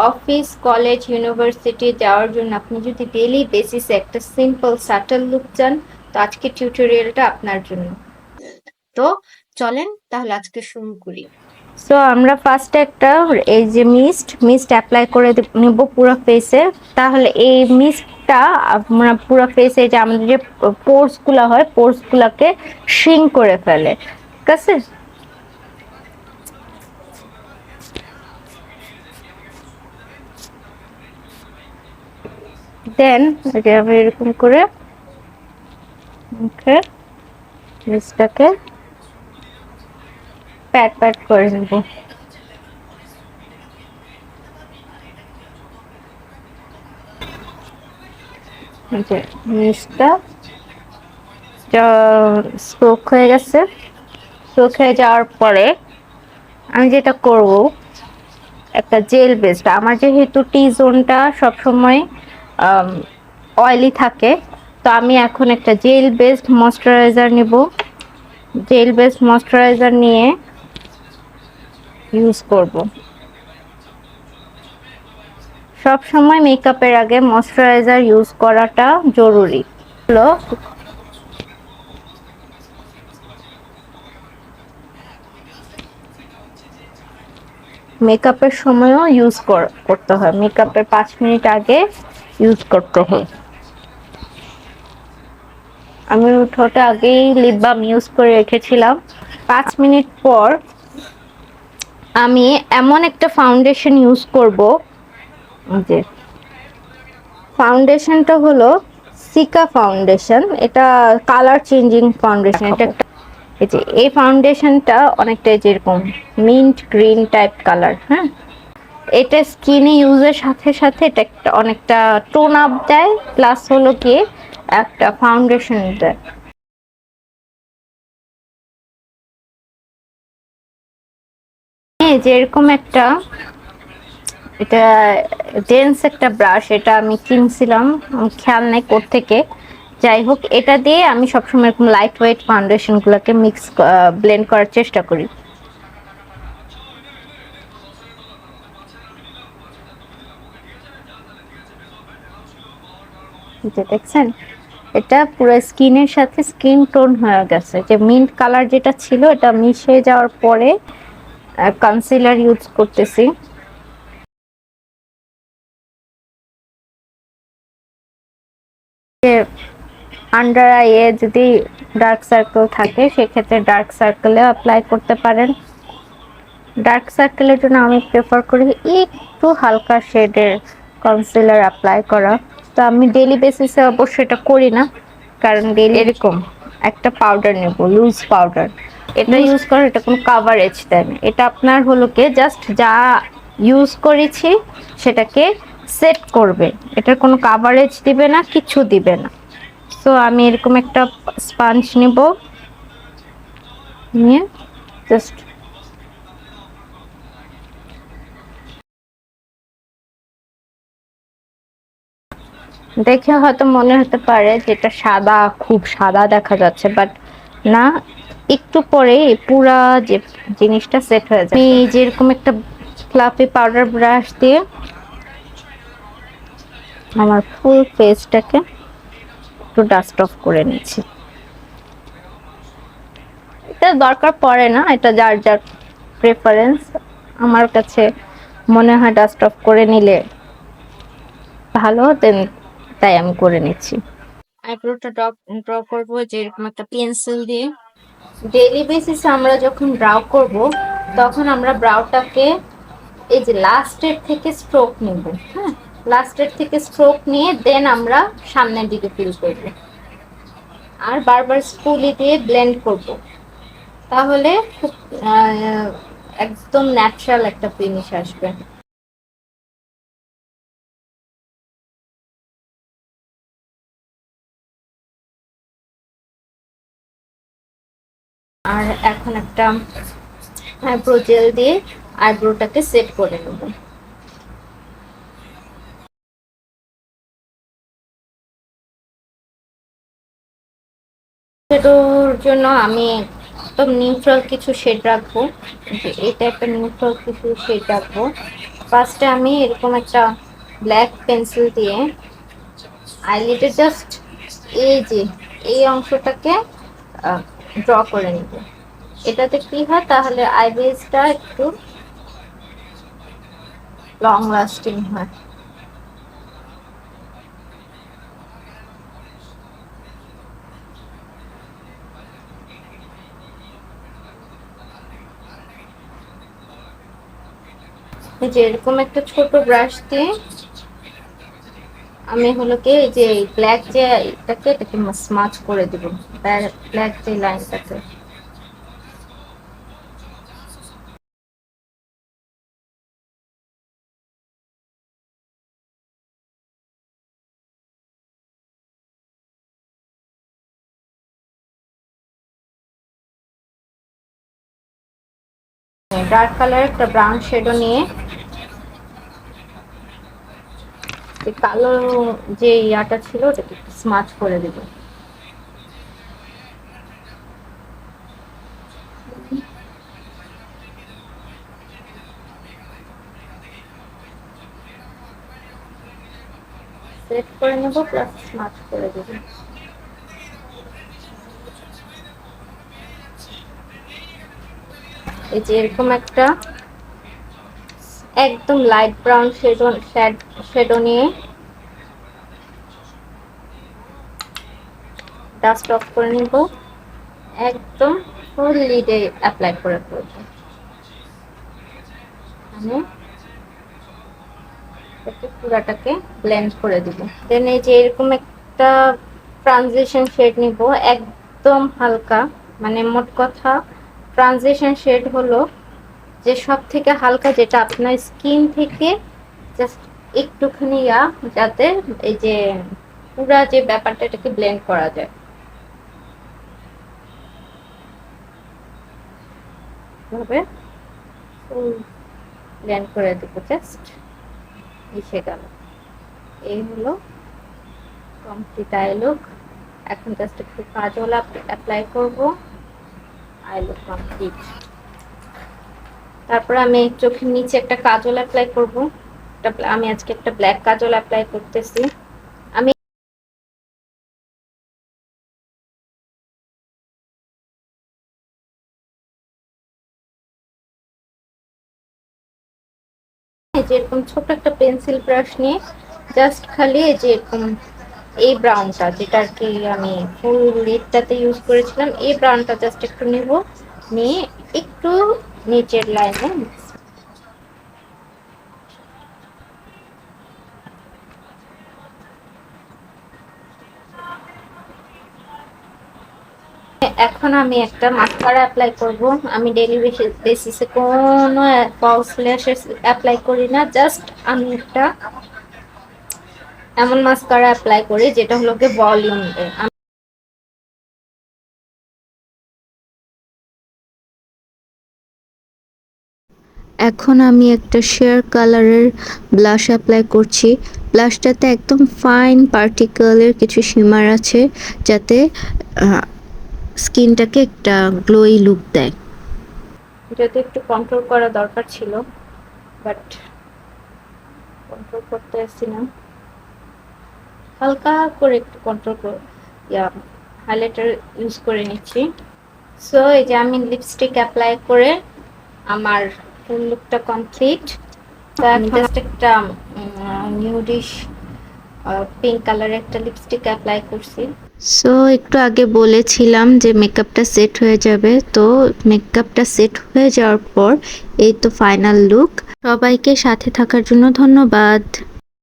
Office, college, university যাওয়ার জন্য আপনি যদি ডেইলি বেসিসে একটা সিম্পল সাটল লুক চান, তো আজকে টিউটোরিয়ালটা আপনার জন্য। তো চলেন তাহলে আজকে শুরু করি। সো আমরা ফার্স্টে একটা এই যে মিস্ট অ্যাপ্লাই করে নেব পুরো ফেসে। তাহলে এই মিস্টটা আমরা পুরো ফেসে, যে আমাদের যে পোর্সগুলো হয়, পোর্সগুলোকে শ্রিঙ্ক করে ফেলে, ঠিক আছে? দেন এটা আমি এরকম করে মুখে মিস্টটাকে প্যাট প্যাট করে নেব। যে মিস্টটা স্ট্রোক হয়ে গেছে, স্ট্রোক হয়ে যাওয়ার পরে আমি যেটা করব, একটা জেল বেসড, আমার যেহেতু টি জোনটা সবসময় অয়েলি থাকে, তো আমি এখন একটা জেল বেসড ময়শ্চারাইজার নিব। জেল বেসড ময়শ্চারাইজার নিয়ে ইউজ করব। সব সময় মেকআপের আগে ময়শ্চারাইজার ইউজ করাটা জরুরি। হলো মেকআপের সময়ও ইউজ করতে হয়, মেকআপের 5 মিনিট আগে ইউজ করতে হয়। আমি ঠোঁটে আগেই লিপ বাম ইউজ করে রেখেছিলাম। 5 মিনিট পর আমি এমন একটা ফাউন্ডেশন ইউজ করব, যে ফাউন্ডেশনটা হলো সিকা ফাউন্ডেশন। এটা কালার চেঞ্জিং ফাউন্ডেশন। এটা এই যে এই ফাউন্ডেশনটা অনেকটা যেরকম মিন্ট গ্রিন টাইপ কালার। হ্যাঁ, এটা স্কিনে ইউজের সাথে সাথে এটা একটা অনেকটা টোন আপ দেয়, প্লাস হলো কি একটা ফাউন্ডেশন দেয়। যেরকম একটা, এটা জেন্টস একটা ব্রাশ, এটা আমি কিনছিলাম, খেয়াল নেই কোত্থেকে। যাই হোক, এটা দিয়ে আমি সবসময় এরকম লাইট ওয়েট ফাউন্ডেশন গুলোকে ব্লেন্ড করার চেষ্টা করি। দেখছেন, এটা পুরো স্কিনের সাথে স্কিন টোন হয়ে গেছে। যে মিন্ট কালার যেটা ছিল, এটা মিশে যাওয়ার পরে কনসিলার ইউজ করতেছি। আন্ডার আইয়ে যদি ডার্ক সার্কেল থাকে, সেক্ষেত্রে ডার্ক সার্কেলে অ্যাপ্লাই করতে পারেন। ডার্ক সার্কেলের জন্য আমি প্রেফার করি একটু হালকা শেডের কনসিলার অ্যাপ্লাই করা। তো আমি ডেইলি বেসিসে অবশ্যই এটা করি না, কারণ ডেইলি এরকম একটা পাউডার নেব, লুজ পাউডার। এটা ইউজ করার, এটা কোনো কাভারেজ দেয় না, এটা আপনার হলো কি জাস্ট যা ইউজ করেছি সেটাকে সেট করবে, এটার কোনো কাভারেজ দিবে না, কিছু দিবে না। সো আমি এরকম একটা স্পঞ্জ নিব, নিয়ে জাস্ট দেখে হয়তো মনে হতে পারে যে এটা সাদা, খুব সাদা দেখা যাচ্ছে, বাট না, একটু পরে পুরা যে জিনিসটা সেট হয়ে যায়। আমি যেরকম একটা ফ্লাফি পাউডার ব্রাশ দিয়ে আমার ফুল ফেসটাকে একটু ডাস্ট অফ করে নিচ্ছি। এটা দরকার পড়ে না, এটা যার যার প্রেফারেন্স। আমার কাছে মনে হয় ডাস্ট অফ করে নিলে ভালো, দেন তাই আমি করে নিচ্ছি। আইব্রোটা ড্র করবো যেরকম একটা পেন্সিল দিয়ে। ডেইলি বেসিসে আমরা যখন ড্র করব, তখন আমরা ব্রাউটাকে এই যে লাস্টের থেকে স্ট্রোক নিব। হ্যাঁ, লাস্টের থেকে স্ট্রোক নিয়ে দেন আমরা সামনের দিকে ফিল করব, আর বারবার স্পুলি দিয়ে ব্লেন্ড করব। তাহলে খুব একদম ন্যাচারাল একটা ফিনিশ আসবে। আর এখন একটা আইব্রো জেল দিয়ে আইব্রোটাকে সেট করে নেব। এটার জন্য আমি একদম নিউট্রাল কিছু শেড রাখবো, এই টাইপের নিউট্রাল কিছু শেড রাখবো। ফার্স্টে আমি এরকম একটা ব্ল্যাক পেন্সিল দিয়ে আইলিডে জাস্ট এই যে এই অংশটাকে ড্র করে নিব। এটাতে কি হয়, তাহলে আইব্রোজটা একটু লং লাস্টিং হয়। যে এরকম একটা ছোট ব্রাশ দিয়ে আমি হলো কি যে ব্ল্যাক যে এটাকে স্মাচ করে দিব, ব্ল্যাক যে লাইনটাকে। ডার্ক কালার একটা ব্রাউন শেডও নিয়ে কালো যে ইয়াটা ছিল ওটাকে একটু স্মাচ করে দেব। সেট করে নেব প্লাস স্মাচ করে দেব। এই যে এরকম একটা একদম লাইট ব্রাউন শেডও নিয়ে ডাস্ট অফ করে নিব, একদম ফুল লিডে অ্যাপ্লাই করে ফেলব। মানে পুরাটাকে ব্লেন্ড করে দিব। দেন এই যে এরকম একটা ট্রানজিশন শেড নিব, একদম হালকা, মানে মোট কথা ট্রানজিশন শেড হলো যে সব থেকে হালকা, যেটা আপনার স্কিন থেকে জাস্ট একটুখানি যাতে এই যে পুরা যে ব্যাপারটা এটাকে ব্লেন্ড করা যায়। ভাবে ফুল ব্লেন্ড করে দেবো, জাস্ট মিশে গেল। এই হলো কমপ্লিট আই লুক। এখন জাস্ট একটু কাজল অ্যাপ্লাই করব, আই লুক কমপ্লিট। তারপরে আমি চোখের নিচে একটা কাজল অ্যাপ্লাই করব। আমি আজকে একটা ব্ল্যাক কাজল অ্যাপ্লাই করতেছি। আমি যেরকম ছোট একটা পেন্সিল ব্রাশ নিয়ে জাস্ট খালি এই যে এরকম এই ব্রাউনটা, যেটা আর কি আমি ফুল লিডটাতে ইউজ করেছিলাম, এই ব্রাউনটা জাস্ট একটু নেব, নিয়ে একটু নিচের লাইনে এখন আমি একটা মাস্কারা অ্যাপ্লাই করব। আমি ডেইলি বেসিসে কোনো ফলস ল্যাশেস অ্যাপ্লাই করি না, জাস্ট আমি একটা এমন মাস্কারা অ্যাপ্লাই করি যেটা হলো কি ভলিউম দেয়। এখন আমি একটা শেয়ার কালারের ব্লাশ অ্যাপ্লাই করছি। ব্লাশটাতে একদম ফাইন পার্টিকেলের কিছু শিমার আছে, যাতে স্কিনটাকে একটা গ্লোই লুক দেয়। যদি একটু কন্ট্রোল করা দরকার ছিল, বাট কন্ট্রোল করতে আসছি না, হালকা করে একটু কন্ট্রোল করে হাইলাইটার ইউজ করে নিচ্ছি। সো এই যে আমি লিপস্টিক অ্যাপ্লাই করে আমার ফুল লুকটা কমপ্লিট। তো এখন জাস্ট একটা নিউডিশ পিঙ্ক কালারের একটা লিপস্টিক অ্যাপ্লাই করছি। সো একটু আগে বলেছিলাম যে মেকআপটা সেট হয়ে যাবে, তো মেকআপটা সেট হয়ে যাওয়ার পর এই তো ফাইনাল লুক। সবাইকে সাথে থাকার জন্য ধন্যবাদ।